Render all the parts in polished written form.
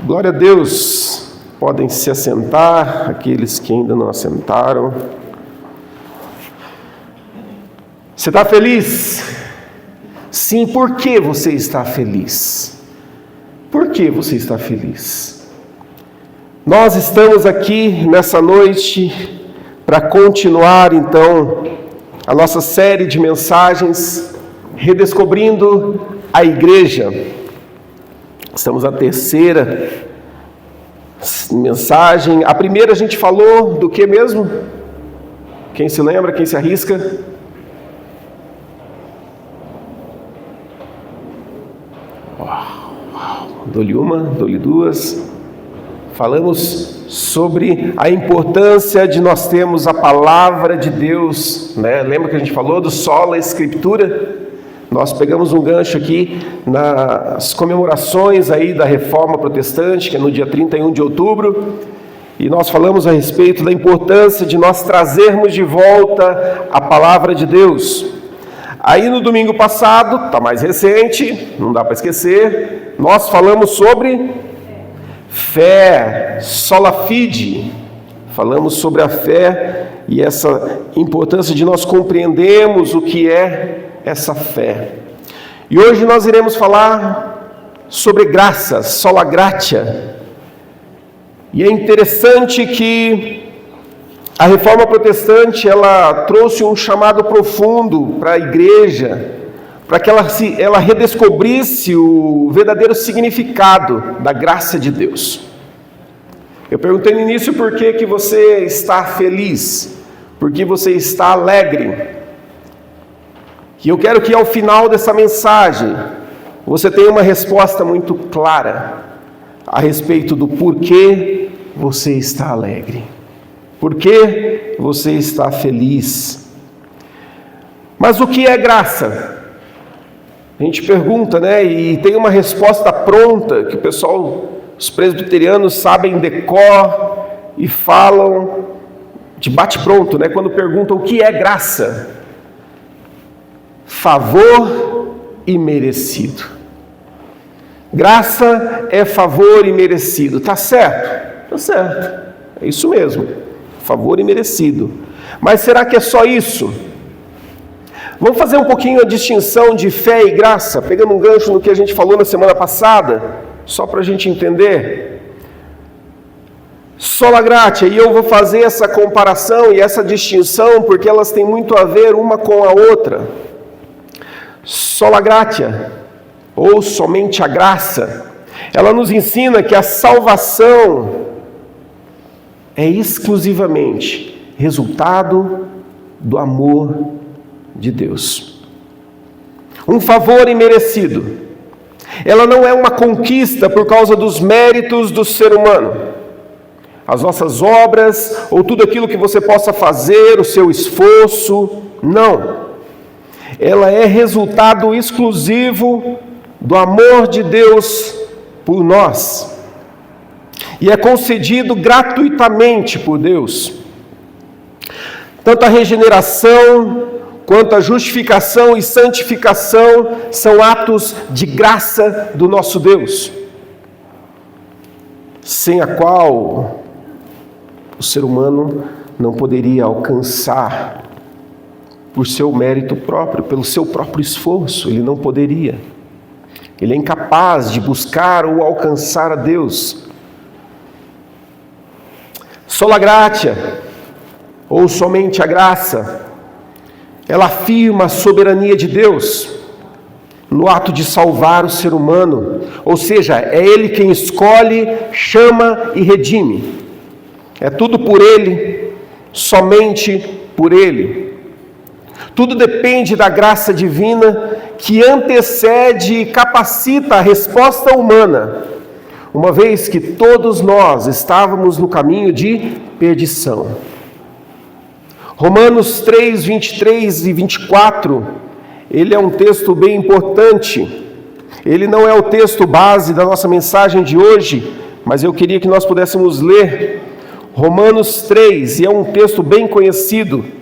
Glória a Deus. Podem se assentar, aqueles que ainda não assentaram. Você está feliz? Sim, por que você está feliz? Por que você está feliz? Nós estamos aqui nessa noite para continuar então a nossa série de mensagens redescobrindo a igreja. Estamos na terceira mensagem. A primeira a gente falou do que mesmo? Quem se lembra? Quem se arrisca? Dou-lhe uma, dou-lhe duas. Falamos sobre a importância de nós termos a palavra de Deus, né? Lembra que a gente falou do sola escritura? Nós pegamos um gancho aqui nas comemorações aí da Reforma Protestante, que é no dia 31 de outubro, e nós falamos a respeito da importância de nós trazermos de volta a palavra de Deus. Aí no domingo passado, está mais recente, não dá para esquecer, nós falamos sobre fé, sola fide. Falamos sobre a fé e essa importância de nós compreendermos o que é essa fé. E hoje nós iremos falar sobre graça, sola gratia. E é interessante que a Reforma Protestante, ela trouxe um chamado profundo para a igreja, para que ela redescobrisse o verdadeiro significado da graça de Deus. Eu perguntei no início por que você está feliz, por que você está alegre. E eu quero que ao final dessa mensagem, você tenha uma resposta muito clara a respeito do porquê você está alegre. Por que você está feliz? Mas o que é graça? A gente pergunta, né? E tem uma resposta pronta que o pessoal, os presbiterianos sabem de cor e falam de bate-pronto, né? Quando perguntam o que é graça. Favor imerecido. Graça é favor imerecido. Tá certo? Tá certo. É isso mesmo. Favor imerecido. Mas será que é só isso? Vamos fazer um pouquinho a distinção de fé e graça, pegando um gancho no que a gente falou na semana passada, só para a gente entender. Sola gratia, e eu vou fazer essa comparação e essa distinção porque elas têm muito a ver uma com a outra. Sola gratia, ou somente a graça, ela nos ensina que a salvação é exclusivamente resultado do amor de Deus. Um favor imerecido. Ela não é uma conquista por causa dos méritos do ser humano. As nossas obras, ou tudo aquilo que você possa fazer, o seu esforço, não. Ela é resultado exclusivo do amor de Deus por nós. E é concedido gratuitamente por Deus. Tanto a regeneração, quanto a justificação e santificação são atos de graça do nosso Deus, sem a qual o ser humano não poderia alcançar por seu mérito próprio, pelo seu próprio esforço, ele não poderia. Ele é incapaz de buscar ou alcançar a Deus. Sola gratia, ou somente a graça, ela afirma a soberania de Deus no ato de salvar o ser humano, ou seja, é Ele quem escolhe, chama e redime. É tudo por Ele, somente por Ele. Tudo depende da graça divina que antecede e capacita a resposta humana, uma vez que todos nós estávamos no caminho de perdição. Romanos 3, 23 e 24, ele é um texto bem importante. Ele não é o texto base da nossa mensagem de hoje, mas eu queria que nós pudéssemos ler Romanos 3, e é um texto bem conhecido.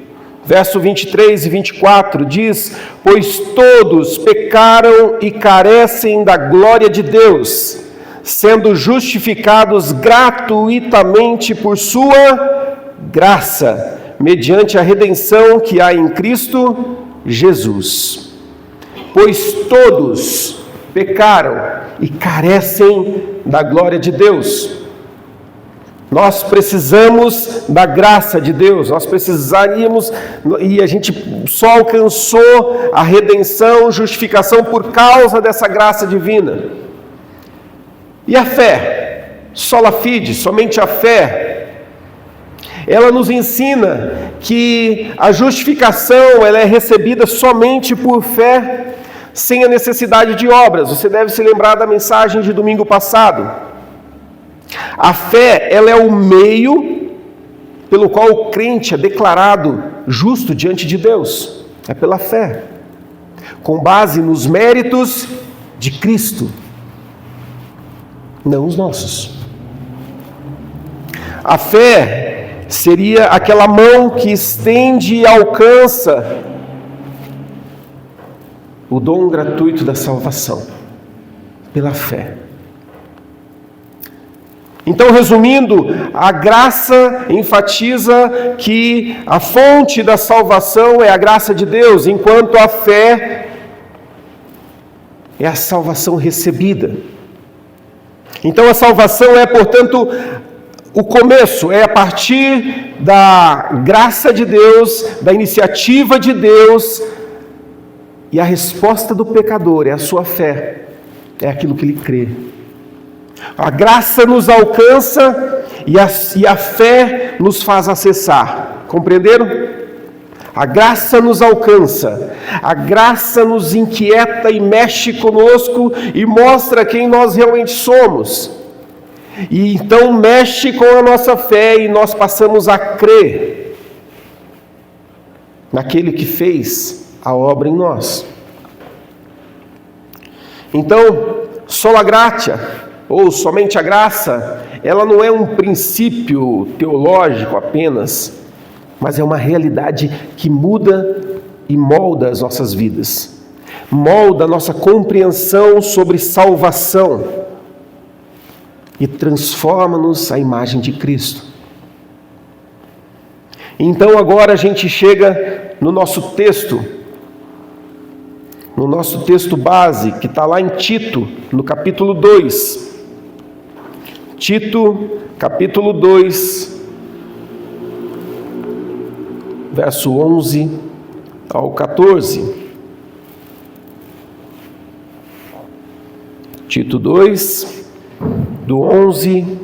Verso 23 e 24 diz: pois todos pecaram e carecem da glória de Deus, sendo justificados gratuitamente por sua graça, mediante a redenção que há em Cristo Jesus. Pois todos pecaram e carecem da glória de Deus. Nós precisamos da graça de Deus, nós precisaríamos, e a gente só alcançou a redenção, justificação por causa dessa graça divina. E a fé, sola fide, somente a fé, ela nos ensina que a justificação ela é recebida somente por fé, sem a necessidade de obras. Você deve se lembrar da mensagem de domingo passado. A fé, ela é o meio pelo qual o crente é declarado justo diante de Deus. É pela fé, com base nos méritos de Cristo, não os nossos. A fé seria aquela mão que estende e alcança o dom gratuito da salvação, pela fé. Então, resumindo, a graça enfatiza que a fonte da salvação é a graça de Deus, enquanto a fé é a salvação recebida. Então, a salvação é, portanto, o começo, é a partir da graça de Deus, da iniciativa de Deus, e a resposta do pecador é a sua fé, é aquilo que ele crê. A graça nos alcança e a fé nos faz acessar. Compreenderam? A graça nos alcança, a graça nos inquieta e mexe conosco e mostra quem nós realmente somos. E então mexe com a nossa fé e nós passamos a crer naquele que fez a obra em nós. Então, sola gratia, ou somente a graça, ela não é um princípio teológico apenas, mas é uma realidade que muda e molda as nossas vidas, molda a nossa compreensão sobre salvação e transforma-nos à imagem de Cristo. Então agora a gente chega no nosso texto base, que está lá em Tito, no capítulo 2. Tito, capítulo 2, verso 11 ao 14. Tito 2, do 11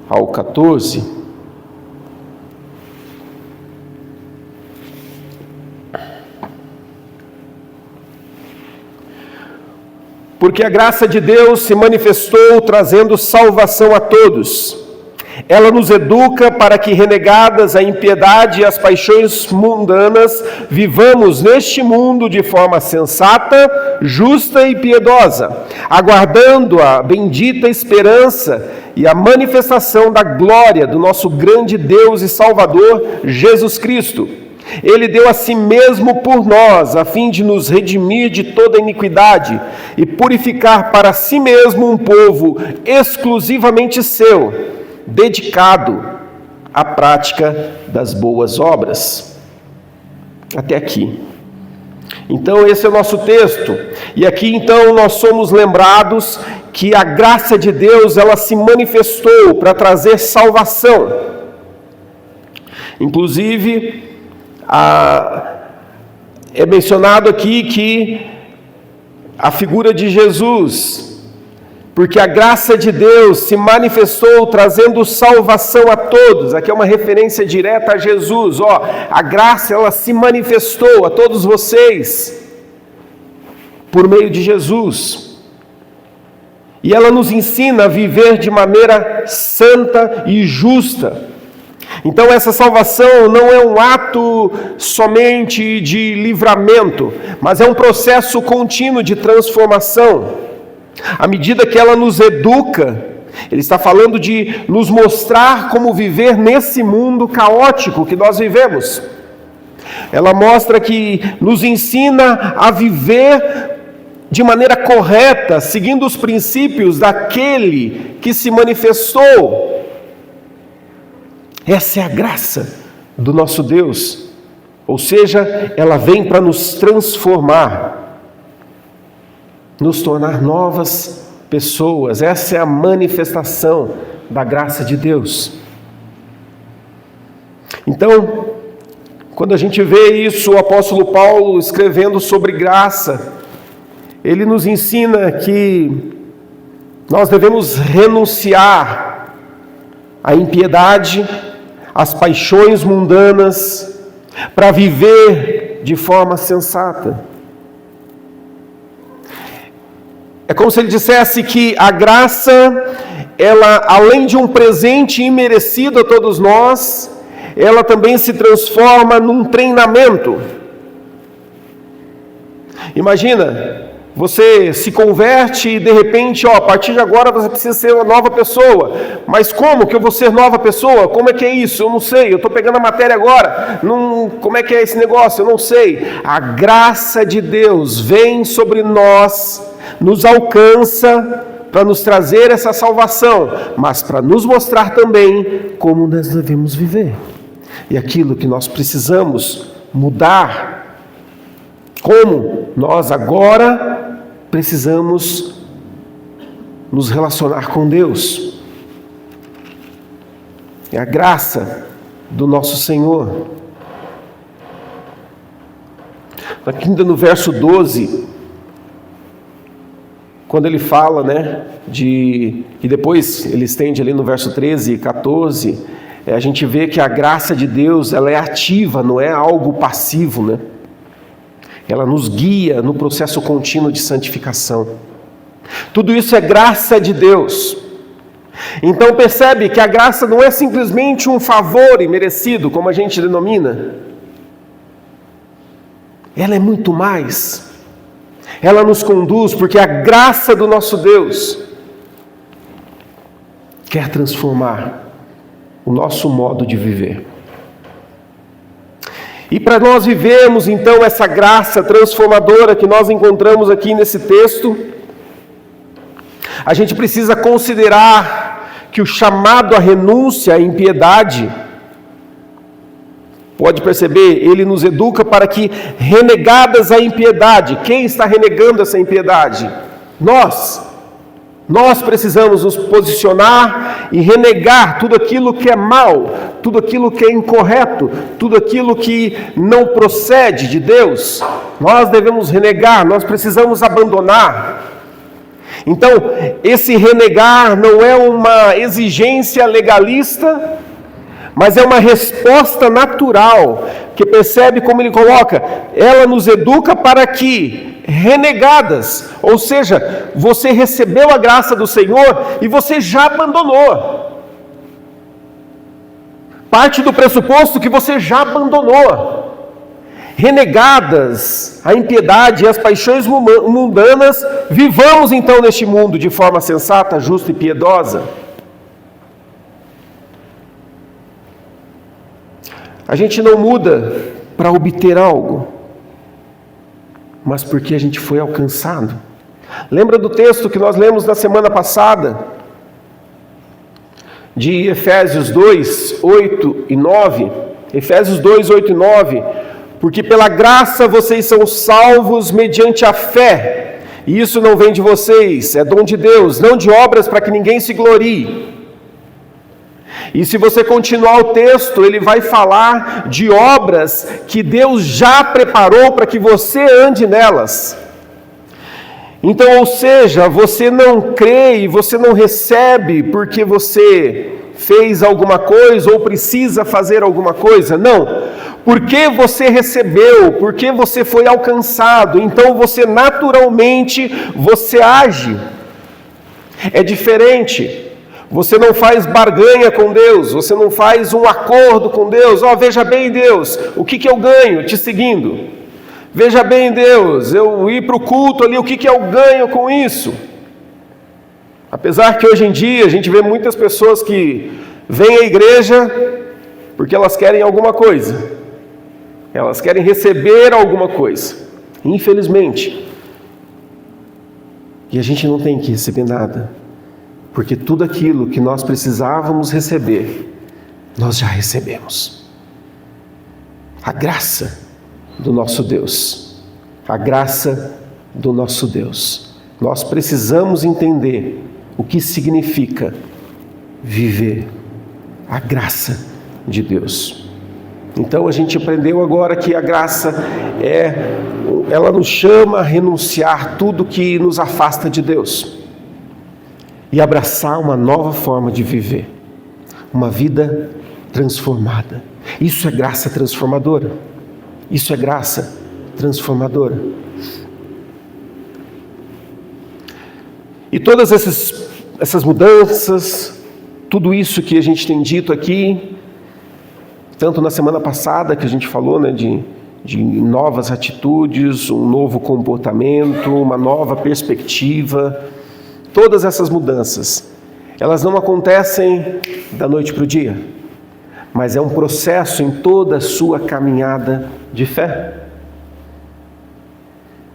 ao 14. Porque a graça de Deus se manifestou trazendo salvação a todos. Ela nos educa para que, renegadas a impiedade e as paixões mundanas, vivamos neste mundo de forma sensata, justa e piedosa, aguardando a bendita esperança e a manifestação da glória do nosso grande Deus e Salvador, Jesus Cristo. Ele deu a si mesmo por nós, a fim de nos redimir de toda iniquidade e purificar para si mesmo um povo exclusivamente seu, dedicado à prática das boas obras. Até aqui. Então esse é o nosso texto. E aqui então nós somos lembrados que a graça de Deus, ela se manifestou para trazer salvação. Inclusive, é mencionado aqui que a figura de Jesus, porque a graça de Deus se manifestou trazendo salvação a todos. Aqui é uma referência direta a Jesus. A graça, ela se manifestou a todos vocês por meio de Jesus. E ela nos ensina a viver de maneira santa e justa. Então essa salvação não é um ato somente de livramento, mas é um processo contínuo de transformação. À medida que ela nos educa, ele está falando de nos mostrar como viver nesse mundo caótico que nós vivemos. Ela mostra que nos ensina a viver de maneira correta, seguindo os princípios daquele que se manifestou. Essa é a graça do nosso Deus. Ou seja, ela vem para nos transformar, nos tornar novas pessoas. Essa é a manifestação da graça de Deus. Então, quando a gente vê isso, o apóstolo Paulo escrevendo sobre graça, ele nos ensina que nós devemos renunciar à impiedade, às paixões mundanas, para viver de forma sensata. É como se ele dissesse que a graça, ela, além de um presente imerecido a todos nós, ela também se transforma num treinamento. Imagina, você se converte e de repente, a partir de agora você precisa ser uma nova pessoa. Mas como que eu vou ser nova pessoa? Como é que é isso? Eu não sei, eu estou pegando a matéria agora. Como é que é esse negócio? Eu não sei. A graça de Deus vem sobre nós, nos alcança para nos trazer essa salvação, mas para nos mostrar também como nós devemos viver. E aquilo que nós precisamos mudar, como nós agora precisamos nos relacionar com Deus. É a graça do nosso Senhor. Ainda no verso 12, quando ele fala, e depois ele estende ali no verso 13 e 14, a gente vê que a graça de Deus, ela é ativa, não é algo passivo, Ela nos guia no processo contínuo de santificação. Tudo isso é graça de Deus. Então percebe que a graça não é simplesmente um favor imerecido, como a gente denomina. Ela é muito mais. Ela nos conduz porque a graça do nosso Deus quer transformar o nosso modo de viver. E para nós vivermos então essa graça transformadora que nós encontramos aqui nesse texto, a gente precisa considerar que o chamado à renúncia à impiedade, pode perceber, ele nos educa para que, renegadas a impiedade, quem está renegando essa impiedade? Nós precisamos nos posicionar e renegar tudo aquilo que é mal, tudo aquilo que é incorreto, tudo aquilo que não procede de Deus. Nós devemos renegar, nós precisamos abandonar. Então, esse renegar não é uma exigência legalista, mas é uma resposta natural, que percebe como ele coloca, ela nos educa para que, renegadas, ou seja, você recebeu a graça do Senhor e você já abandonou. Parte do pressuposto que você já abandonou. Renegadas a impiedade e as paixões mundanas, vivamos então neste mundo de forma sensata, justa e piedosa. A gente não muda para obter algo, mas porque a gente foi alcançado. Lembra do texto que nós lemos na semana passada, de Efésios 2, 8 e 9? Efésios 2, 8 e 9. Porque pela graça vocês são salvos mediante a fé, e isso não vem de vocês, é dom de Deus, não de obras para que ninguém se glorie. E se você continuar o texto, ele vai falar de obras que Deus já preparou para que você ande nelas. Então, ou seja, você não crê e você não recebe porque você fez alguma coisa ou precisa fazer alguma coisa. Não, porque você recebeu, porque você foi alcançado, então você naturalmente, você age. É diferente. Você não faz barganha com Deus, você não faz um acordo com Deus. Veja bem, Deus, o que eu ganho te seguindo? Veja bem, Deus, eu ir para o culto ali, o que eu ganho com isso? Apesar que hoje em dia a gente vê muitas pessoas que vêm à igreja porque elas querem alguma coisa. Elas querem receber alguma coisa. Infelizmente. E a gente não tem que receber nada, porque tudo aquilo que nós precisávamos receber, nós já recebemos. A graça do nosso Deus. A graça do nosso Deus. Nós precisamos entender o que significa viver a graça de Deus. Então a gente aprendeu agora que a graça ela nos chama a renunciar tudo que nos afasta de Deus e abraçar uma nova forma de viver, uma vida transformada. Isso é graça transformadora. Isso é graça transformadora. E todas essas mudanças, tudo isso que a gente tem dito aqui, tanto na semana passada que a gente falou, né, de novas atitudes, um novo comportamento, uma nova perspectiva, todas essas mudanças, elas não acontecem da noite para o dia, mas é um processo em toda a sua caminhada de fé.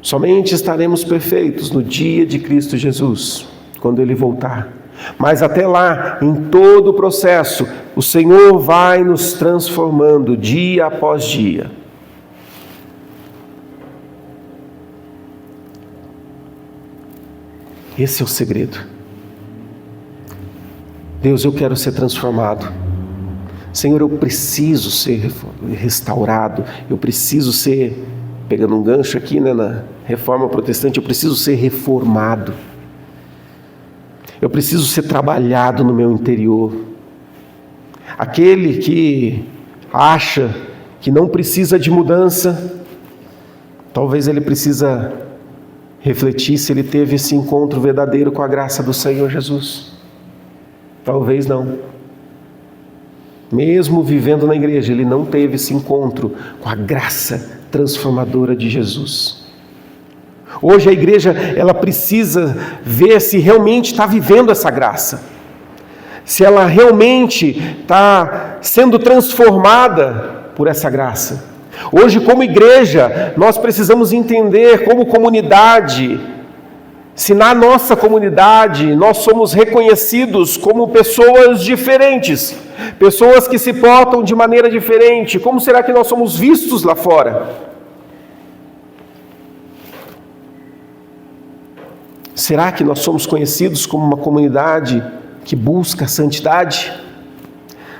Somente estaremos perfeitos no dia de Cristo Jesus, quando Ele voltar. Mas até lá, em todo o processo, o Senhor vai nos transformando dia após dia. Esse é o segredo. Deus, eu quero ser transformado. Senhor, eu preciso ser restaurado. Eu preciso ser, pegando um gancho aqui, né, na reforma protestante, eu preciso ser reformado. Eu preciso ser trabalhado no meu interior. Aquele que acha que não precisa de mudança, talvez ele precisa refletir se ele teve esse encontro verdadeiro com a graça do Senhor Jesus. Talvez não. Mesmo vivendo na igreja, ele não teve esse encontro com a graça transformadora de Jesus. Hoje a igreja, ela precisa ver se realmente está vivendo essa graça. Se ela realmente está sendo transformada por essa graça. Hoje, como igreja, nós precisamos entender como comunidade, se na nossa comunidade nós somos reconhecidos como pessoas diferentes, pessoas que se portam de maneira diferente, como será que nós somos vistos lá fora? Será que nós somos conhecidos como uma comunidade que busca a santidade?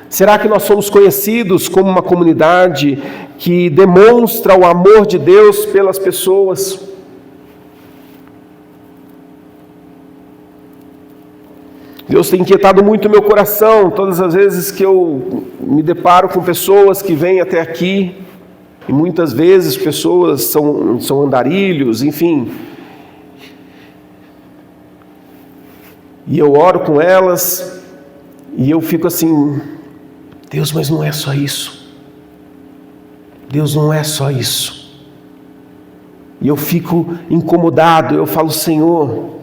Será que nós somos conhecidos como uma comunidade que demonstra o amor de Deus pelas pessoas? Deus tem inquietado muito o meu coração todas as vezes que eu me deparo com pessoas que vêm até aqui, e muitas vezes pessoas são andarilhos, enfim. E eu oro com elas, e eu fico assim, Deus, mas não é só isso. Deus, não é só isso. E eu fico incomodado, eu falo, Senhor,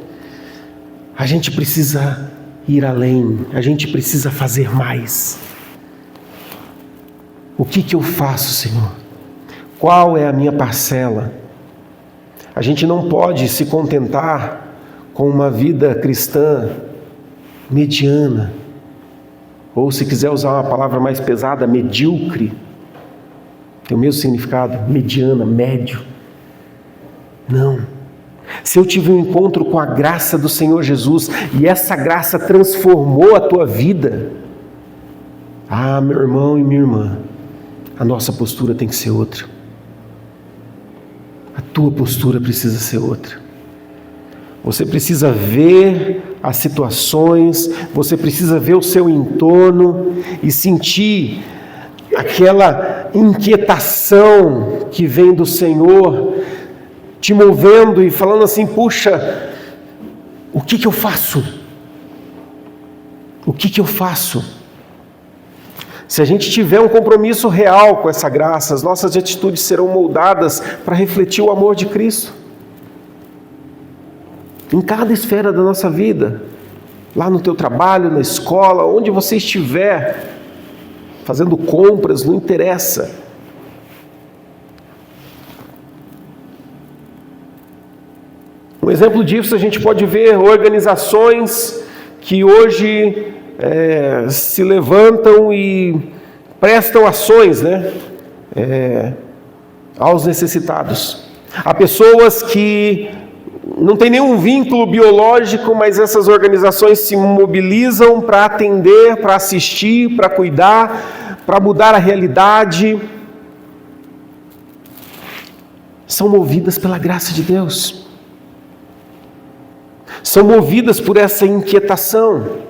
a gente precisa ir além, a gente precisa fazer mais. O que eu faço, Senhor? Qual é a minha parcela? A gente não pode se contentar com uma vida cristã mediana, ou se quiser usar uma palavra mais pesada, medíocre, tem o mesmo significado, mediana, médio. Não. Se eu tive um encontro com a graça do Senhor Jesus, e essa graça transformou a tua vida, meu irmão e minha irmã, a nossa postura tem que ser outra. A tua postura precisa ser outra. Você precisa ver as situações, você precisa ver o seu entorno e sentir aquela inquietação que vem do Senhor, te movendo e falando assim, puxa, o que eu faço? O que eu faço? Se a gente tiver um compromisso real com essa graça, as nossas atitudes serão moldadas para refletir o amor de Cristo. Em cada esfera da nossa vida, lá no teu trabalho, na escola, onde você estiver, fazendo compras, não interessa. Um exemplo disso, a gente pode ver organizações que hoje se levantam e prestam ações, né, aos necessitados. Há pessoas que não têm nenhum vínculo biológico, mas essas organizações se mobilizam para atender, para assistir, para cuidar, para mudar a realidade. São movidas pela graça de Deus. São movidas por essa inquietação.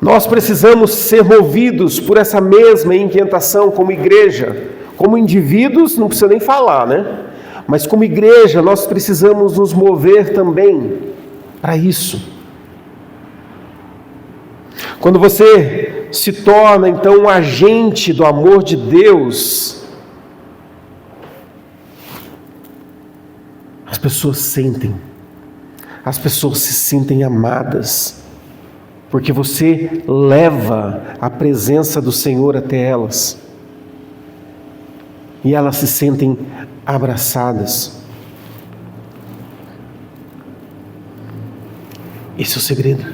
Nós precisamos ser movidos por essa mesma inquietação como igreja. Como indivíduos, não precisa nem falar, né? Mas como igreja, nós precisamos nos mover também para isso. Quando você se torna, então, um agente do amor de Deus, as pessoas se sentem amadas, porque você leva a presença do Senhor até elas, e elas se sentem abraçadas. Esse é o segredo.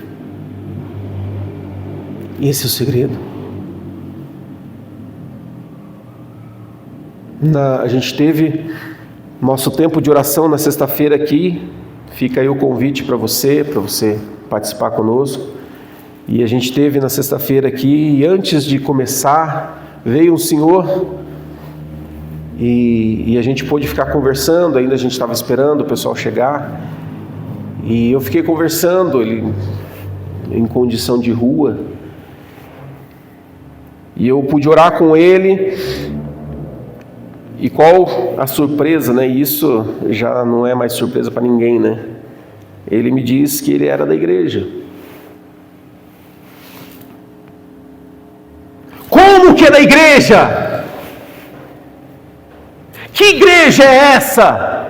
Esse é o segredo. A gente teve nosso tempo de oração na sexta-feira aqui. Fica aí o convite para você participar conosco. E a gente teve na sexta-feira aqui, e antes de começar, veio um senhor e a gente pôde ficar conversando. Ainda a gente estava esperando o pessoal chegar, e eu fiquei conversando, ele em condição de rua, e eu pude orar com ele. E qual a surpresa, né? Isso já não é mais surpresa para ninguém, né? Ele me disse que ele era da igreja. Como que é da igreja? Que igreja é essa?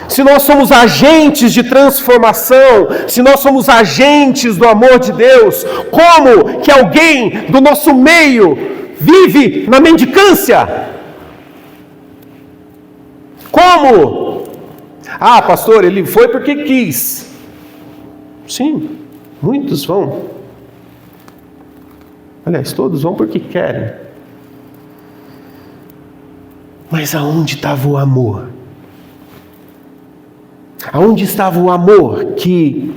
Se nós somos agentes de transformação, se nós somos agentes do amor de Deus, como que alguém do nosso meio vive na mendicância? Como? Ah, pastor, ele foi porque quis. Sim, muitos vão. Aliás, todos vão porque querem. Mas aonde estava o amor? Aonde estava o amor que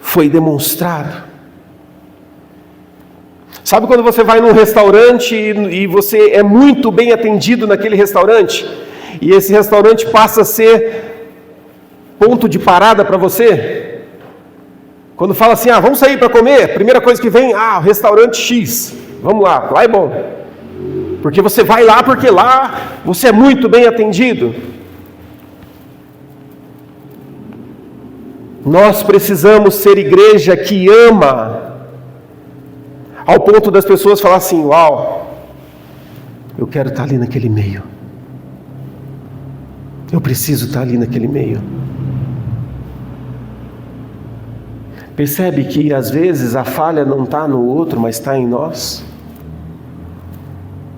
foi demonstrado? Sabe quando você vai num restaurante e você é muito bem atendido naquele restaurante, e esse restaurante passa a ser ponto de parada para você? Quando fala assim, vamos sair para comer, primeira coisa que vem, o restaurante X, vamos lá é bom. Porque você vai lá, porque lá você é muito bem atendido. Nós precisamos ser igreja que ama, ao ponto das pessoas falar assim, uau, eu quero estar ali naquele meio. Eu preciso estar ali naquele meio. Percebe que às vezes a falha não está no outro, mas está em nós?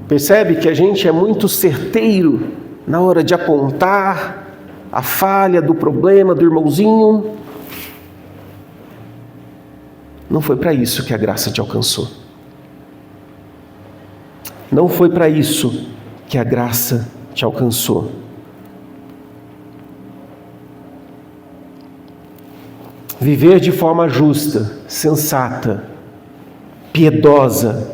Percebe que a gente é muito certeiro na hora de apontar a falha do problema do irmãozinho? Não foi para isso que a graça te alcançou. Não foi para isso que a graça te alcançou. Viver de forma justa, sensata, piedosa,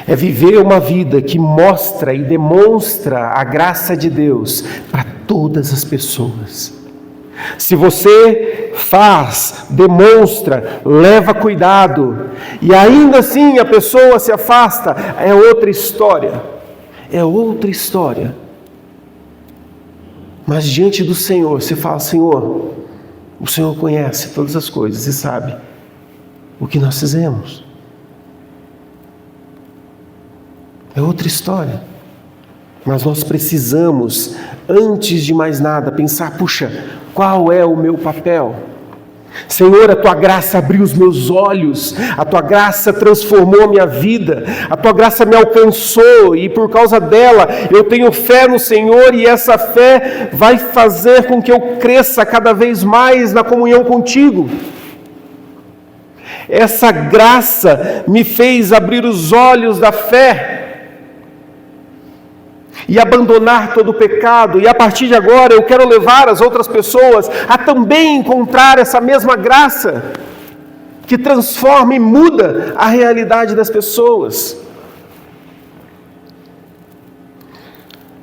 é viver uma vida que mostra e demonstra a graça de Deus para todas as pessoas. Se você faz, demonstra, leva cuidado, e ainda assim a pessoa se afasta, é outra história. É outra história. Mas diante do Senhor, você fala, Senhor, o Senhor conhece todas as coisas e sabe o que nós fizemos. É outra história. Mas nós precisamos, antes de mais nada, pensar, puxa, qual é o meu papel? Senhor, a Tua graça abriu os meus olhos, a Tua graça transformou a minha vida, a Tua graça me alcançou e por causa dela eu tenho fé no Senhor e essa fé vai fazer com que eu cresça cada vez mais na comunhão contigo. Essa graça me fez abrir os olhos da fé e abandonar todo o pecado, e a partir de agora eu quero levar as outras pessoas a também encontrar essa mesma graça que transforma e muda a realidade das pessoas.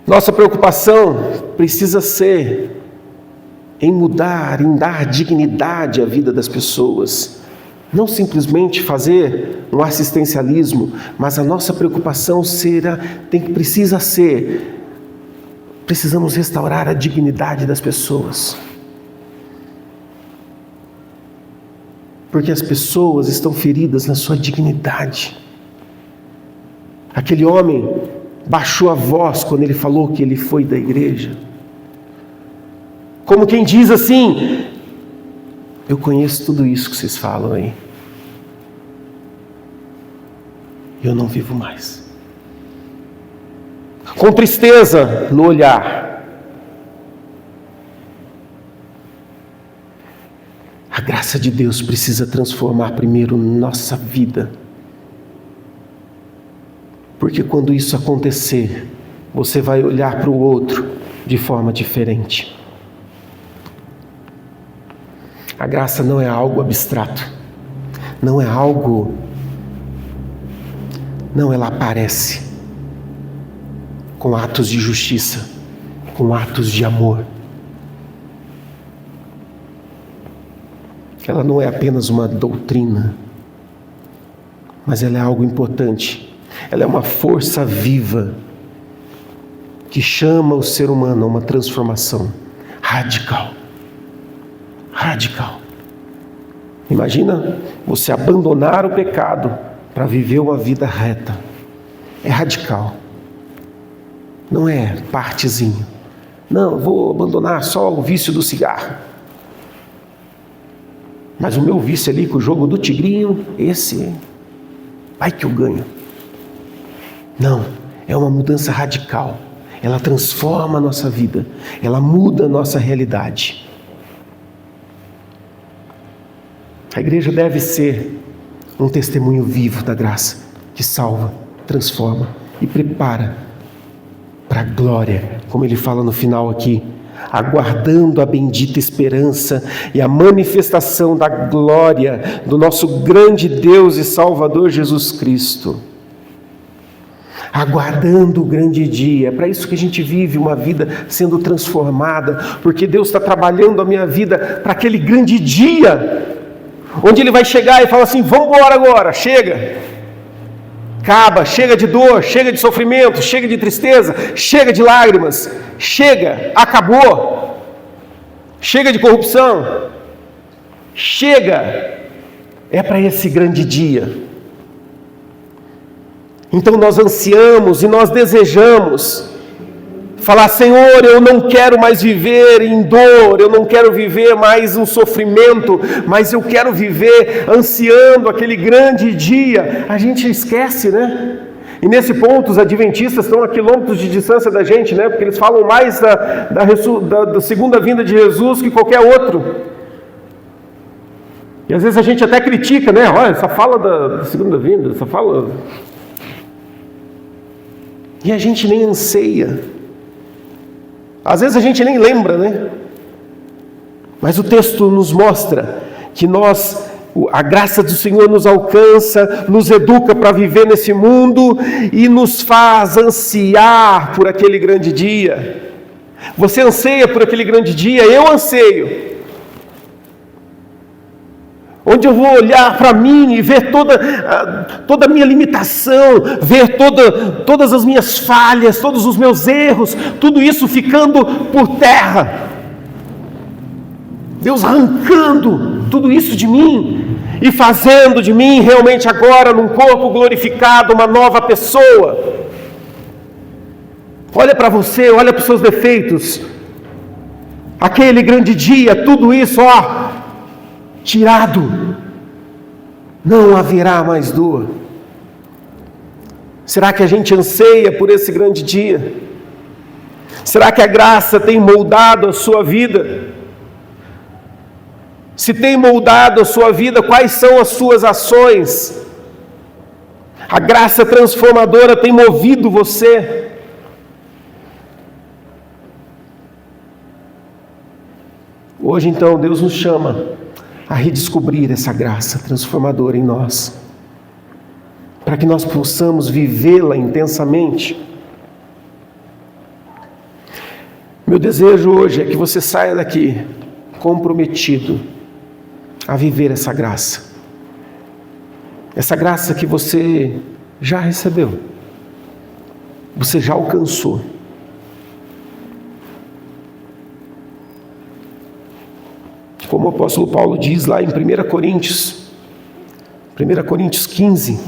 Nossa preocupação precisa ser em mudar, em dar dignidade à vida das pessoas. Não simplesmente fazer um assistencialismo, mas a nossa preocupação precisamos restaurar a dignidade das pessoas. Porque as pessoas estão feridas na sua dignidade. Aquele homem baixou a voz quando ele falou que ele foi da igreja. Como quem diz assim: eu conheço tudo isso que vocês falam aí. Eu não vivo mais. Com tristeza no olhar. A graça de Deus precisa transformar primeiro nossa vida. Porque quando isso acontecer, você vai olhar para o outro de forma diferente. A graça não é algo abstrato, não é algo, não, ela aparece com atos de justiça, com atos de amor. Ela não é apenas uma doutrina, mas ela é algo importante, ela é uma força viva que chama o ser humano a uma transformação radical. Radical. Imagina você abandonar o pecado para viver uma vida reta. É radical. Não é partezinho. Não, eu vou abandonar só o vício do cigarro. Mas o meu vício ali com o jogo do tigrinho, esse vai que eu ganho. Não, é uma mudança radical. Ela transforma a nossa vida. Ela muda a nossa realidade. A igreja deve ser um testemunho vivo da graça, que salva, transforma e prepara para a glória, como ele fala no final aqui, aguardando a bendita esperança e a manifestação da glória do nosso grande Deus e Salvador Jesus Cristo. Aguardando o grande dia, é para isso que a gente vive uma vida sendo transformada, porque Deus está trabalhando a minha vida para aquele grande dia, onde Ele vai chegar e falar assim: vamos embora agora, chega, acaba, chega de dor, chega de sofrimento, chega de tristeza, chega de lágrimas, chega, acabou, chega de corrupção, chega, é para esse grande dia. Então nós ansiamos e nós desejamos falar: Senhor, eu não quero mais viver em dor, eu não quero viver mais um sofrimento, mas eu quero viver ansiando aquele grande dia. A gente esquece, né? E nesse ponto os adventistas estão a quilômetros de distância da gente, né? Porque eles falam mais da segunda vinda de Jesus que qualquer outro. E às vezes a gente até critica, né? Olha, essa fala da segunda vinda, essa fala... E a gente nem anseia. Às vezes a gente nem lembra, né? Mas o texto nos mostra que a graça do Senhor nos alcança, nos educa para viver nesse mundo e nos faz ansiar por aquele grande dia. Você anseia por aquele grande dia, eu anseio. Onde eu vou olhar para mim e ver toda a minha limitação, ver todas as minhas falhas, todos os meus erros, tudo isso ficando por terra. Deus arrancando tudo isso de mim e fazendo de mim realmente agora, num corpo glorificado, uma nova pessoa. Olha para você, olha para os seus defeitos. Aquele grande dia, tudo isso, tirado, não haverá mais dor. Será que a gente anseia por esse grande dia? Será que a graça tem moldado a sua vida? Se tem moldado a sua vida, quais são as suas ações? A graça transformadora tem movido você? Hoje então Deus nos chama a redescobrir essa graça transformadora em nós, para que nós possamos vivê-la intensamente. Meu desejo hoje é que você saia daqui comprometido a viver essa graça que você já recebeu, você já alcançou. Como o apóstolo Paulo diz lá em 1 Coríntios 15,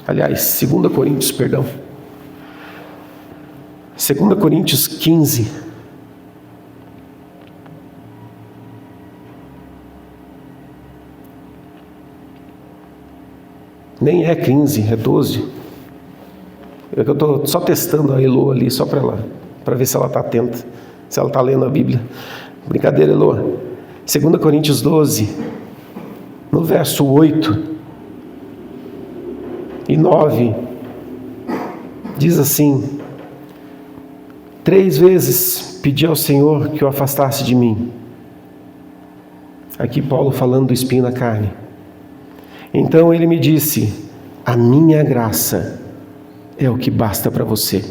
aliás, 2 Coríntios, perdão, 2 Coríntios 15, nem é 15, é 12. Eu estou só testando a Elô ali, só para ver se ela está atenta, se ela está lendo a Bíblia. Brincadeira, Elô. 2 Coríntios 12, no verso 8 e 9, diz assim: 3 vezes pedi ao Senhor que o afastasse de mim. Aqui Paulo falando do espinho na carne. Então ele me disse: a minha graça é o que basta para você,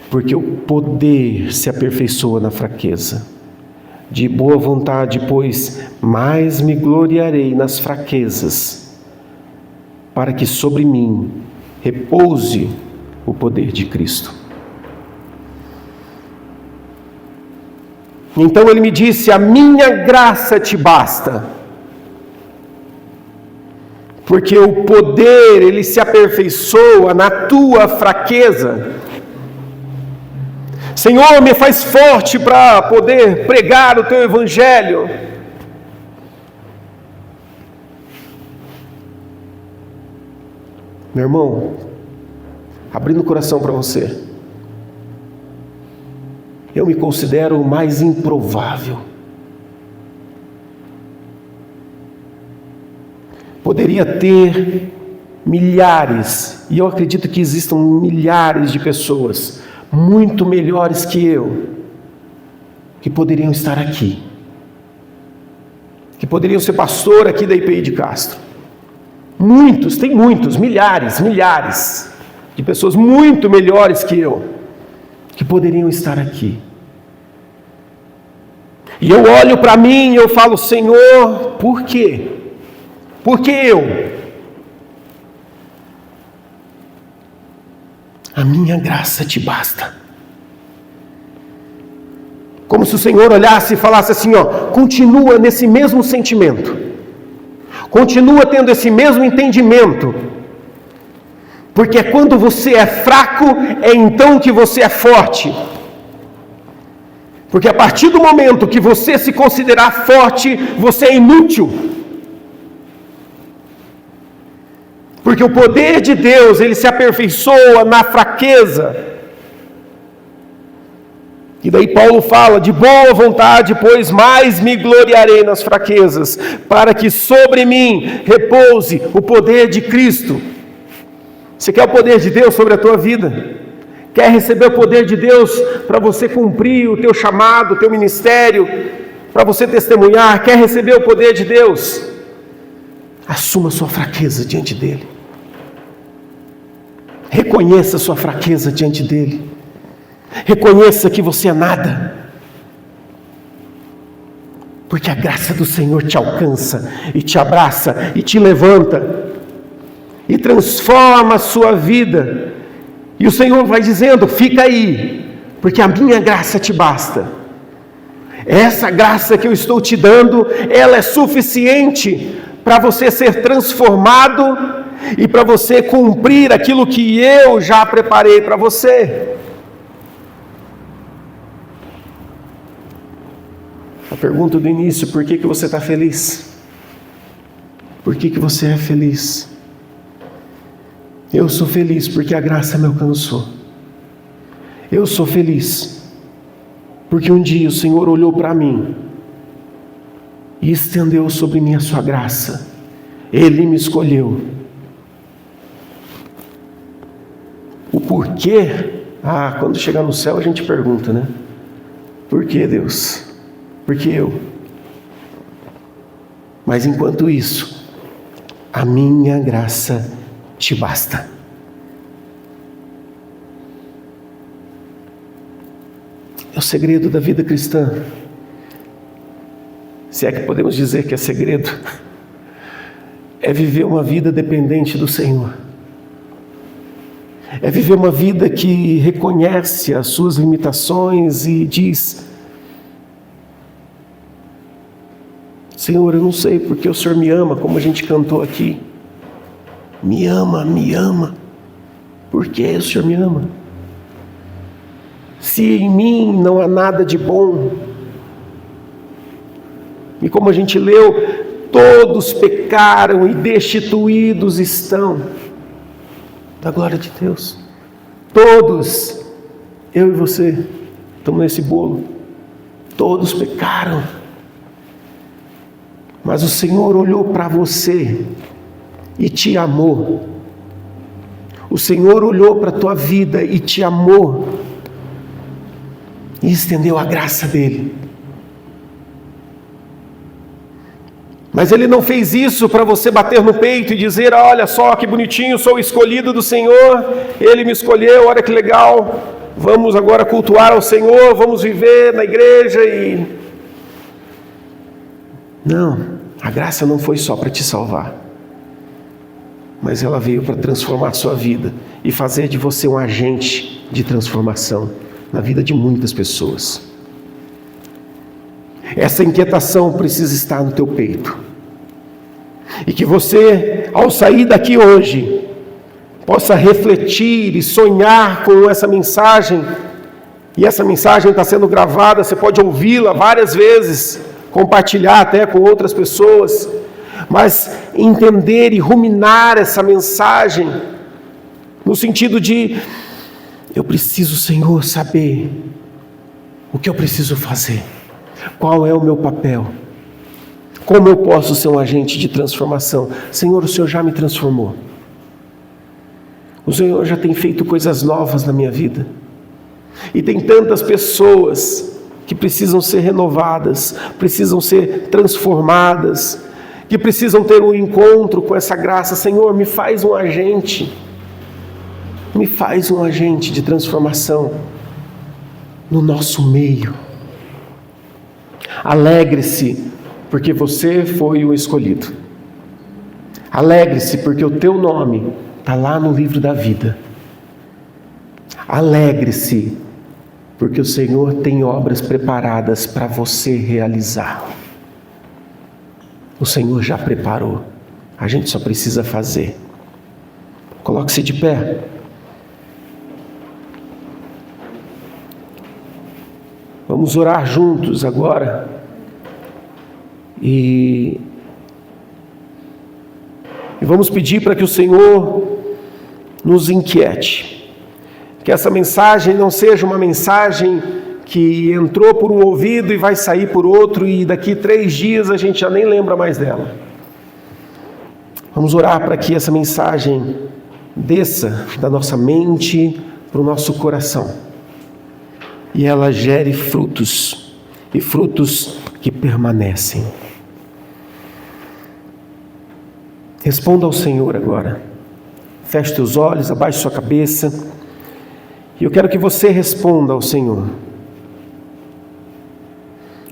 porque o poder se aperfeiçoa na fraqueza. De boa vontade, pois, mais me gloriarei nas fraquezas, para que sobre mim repouse o poder de Cristo. Então ele me disse: a minha graça te basta, porque o poder, ele se aperfeiçoa na tua fraqueza. Senhor, me faz forte para poder pregar o teu evangelho. Meu irmão, abrindo o coração para você, eu me considero o mais improvável. Poderia ter milhares, e eu acredito que existam milhares de pessoas muito melhores que eu, que poderiam estar aqui, que poderiam ser pastor aqui da IPI de Castro. Muitos, tem muitos, milhares de pessoas muito melhores que eu, que poderiam estar aqui. E eu olho para mim e eu falo: Senhor, por quê? Porque eu? A minha graça te basta. Como se o Senhor olhasse e falasse assim: ó, continua nesse mesmo sentimento, continua tendo esse mesmo entendimento, porque quando você é fraco, é então que você é forte. Porque a partir do momento que você se considerar forte, você é inútil. Porque o poder de Deus, ele se aperfeiçoa na fraqueza. E daí Paulo fala: de boa vontade, pois mais me gloriarei nas fraquezas, para que sobre mim repouse o poder de Cristo. Você quer o poder de Deus sobre a tua vida? Quer receber o poder de Deus para você cumprir o teu chamado, o teu ministério, para você testemunhar? Quer receber o poder de Deus? Assuma sua fraqueza diante dele. Reconheça sua fraqueza diante dele. Reconheça que você é nada. Porque a graça do Senhor te alcança e te abraça e te levanta e transforma a sua vida. E o Senhor vai dizendo: fica aí, porque a minha graça te basta. Essa graça que eu estou te dando, ela é suficiente para você ser transformado, e para você cumprir aquilo que eu já preparei para você. A pergunta do início: por que você está feliz? Por que você é feliz? Eu sou feliz porque a graça me alcançou. Eu sou feliz porque um dia o Senhor olhou para mim e estendeu sobre mim a sua graça. Ele me escolheu. O porquê? Quando chegar no céu a gente pergunta, né? Por que, Deus? Por que eu? Mas enquanto isso, a minha graça te basta. É o segredo da vida cristã. Se é que podemos dizer que é segredo, é viver uma vida dependente do Senhor. É viver uma vida que reconhece as suas limitações e diz: Senhor, eu não sei porque o Senhor me ama, como a gente cantou aqui. Me ama, me ama. Por que o Senhor me ama? Se em mim não há nada de bom. E como a gente leu, todos pecaram e destituídos estão da glória de Deus. Todos, eu e você, estamos nesse bolo. Todos pecaram. Mas o Senhor olhou para você e te amou. O Senhor olhou para a tua vida e te amou e estendeu a graça dele. Mas Ele não fez isso para você bater no peito e dizer: olha só que bonitinho, sou o escolhido do Senhor, Ele me escolheu, olha que legal, vamos agora cultuar ao Senhor, vamos viver na igreja e... Não, a graça não foi só para te salvar, mas ela veio para transformar a sua vida e fazer de você um agente de transformação na vida de muitas pessoas. Essa inquietação precisa estar no teu peito. E que você, ao sair daqui hoje, possa refletir e sonhar com essa mensagem. E essa mensagem está sendo gravada, você pode ouvi-la várias vezes, compartilhar até com outras pessoas. Mas entender e ruminar essa mensagem, no sentido de: eu preciso, Senhor, saber o que eu preciso fazer. Qual é o meu papel? Como eu posso ser um agente de transformação? Senhor, o Senhor já me transformou. O Senhor já tem feito coisas novas na minha vida. E tem tantas pessoas que precisam ser renovadas, precisam ser transformadas, que precisam ter um encontro com essa graça. Senhor, me faz um agente. Me faz um agente de transformação no nosso meio. Alegre-se, porque você foi o escolhido. Alegre-se, porque o teu nome está lá no livro da vida. Alegre-se, porque o Senhor tem obras preparadas para você realizar. O Senhor já preparou, a gente só precisa fazer. Coloque-se de pé. Vamos orar juntos agora. E vamos pedir para que o Senhor nos inquiete. Que essa mensagem não seja uma mensagem que entrou por um ouvido e vai sair por outro, e daqui 3 dias a gente já nem lembra mais dela. Vamos orar para que essa mensagem desça da nossa mente para o nosso coração. E ela gere frutos, e frutos que permanecem. Responda ao Senhor agora. Feche teus olhos, abaixe sua cabeça. E eu quero que você responda ao Senhor.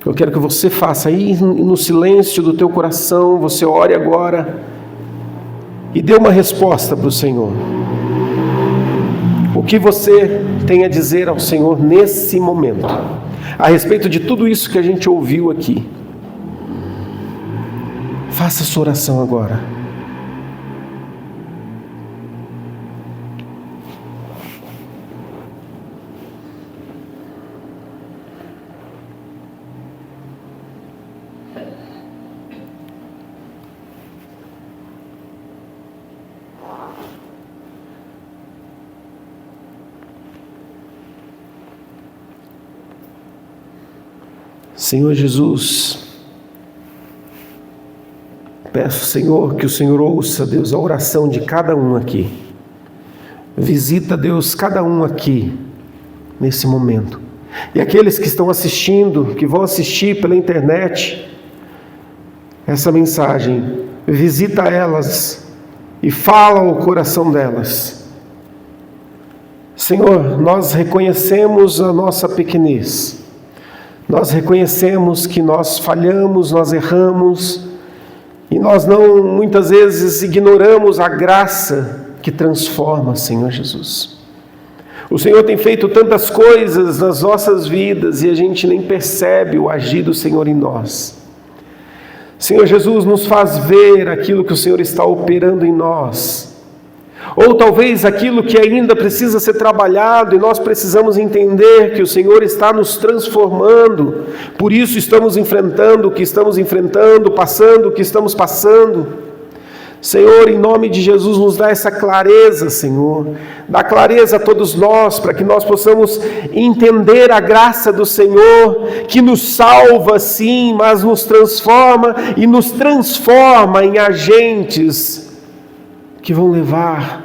Eu quero que você faça aí no silêncio do teu coração, você ore agora e dê uma resposta para o Senhor. O que você tem a dizer ao Senhor nesse momento, a respeito de tudo isso que a gente ouviu aqui? Faça sua oração agora. Senhor Jesus, peço, Senhor, que o Senhor ouça, Deus, a oração de cada um aqui. Visita, Deus, cada um aqui nesse momento. E aqueles que estão assistindo, que vão assistir pela internet, essa mensagem, visita elas e fala ao coração delas. Senhor, nós reconhecemos a nossa pequenez. Nós reconhecemos que nós falhamos, nós erramos, e nós não, muitas vezes, ignoramos a graça que transforma, Senhor Jesus. O Senhor tem feito tantas coisas nas nossas vidas e a gente nem percebe o agir do Senhor em nós. Senhor Jesus, nos faz ver aquilo que o Senhor está operando em nós. Ou talvez aquilo que ainda precisa ser trabalhado e nós precisamos entender que o Senhor está nos transformando. Por isso estamos enfrentando o que estamos enfrentando, passando o que estamos passando. Senhor, em nome de Jesus, nos dá essa clareza, Senhor. Dá clareza a todos nós, para que nós possamos entender a graça do Senhor, que nos salva sim, mas nos transforma e nos transforma em agentes que vão levar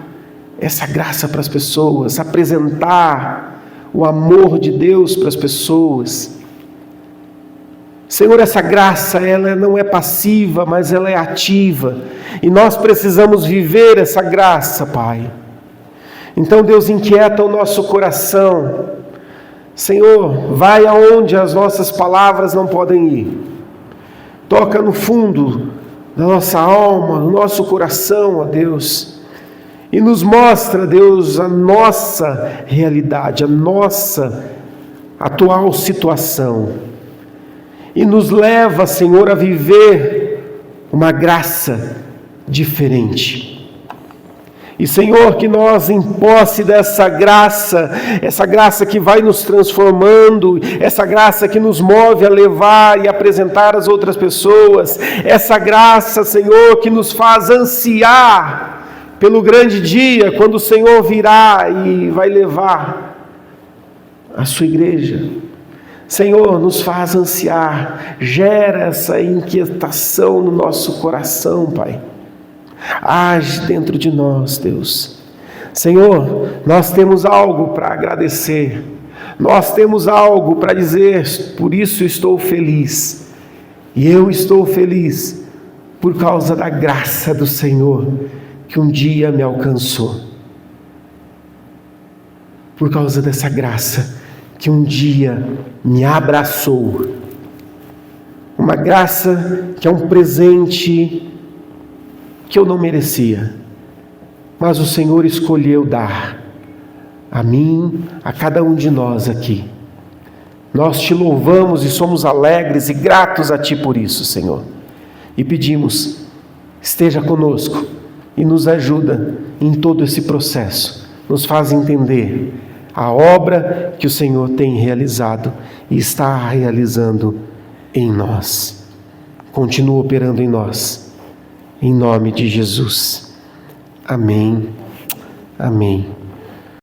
essa graça para as pessoas, apresentar o amor de Deus para as pessoas. Senhor, essa graça, ela não é passiva, mas ela é ativa, e nós precisamos viver essa graça, Pai. Então, Deus, inquieta o nosso coração. Senhor, vai aonde as nossas palavras não podem ir. Toca no fundo da nossa alma, no nosso coração, ó Deus, e nos mostra, Deus, a nossa realidade, a nossa atual situação, e nos leva, Senhor, a viver uma graça diferente. E, Senhor, que nós, em posse dessa graça, essa graça que vai nos transformando, essa graça que nos move a levar e apresentar às outras pessoas, essa graça, Senhor, que nos faz ansiar pelo grande dia, quando o Senhor virá e vai levar a sua igreja. Senhor, nos faz ansiar, gera essa inquietação no nosso coração, Pai. Age dentro de nós, Deus. Senhor, nós temos algo para agradecer, nós temos algo para dizer, por isso estou feliz. E eu estou feliz por causa da graça do Senhor que um dia me alcançou. Por causa dessa graça que um dia me abraçou. Uma graça que é um presente que eu não merecia, mas o Senhor escolheu dar a mim, a cada um de nós aqui. Nós te louvamos e somos alegres e gratos a Ti por isso, Senhor. E pedimos, esteja conosco e nos ajuda em todo esse processo. Nos faz entender a obra que o Senhor tem realizado e está realizando em nós. Continua operando em nós. Em nome de Jesus. Amém. Amém.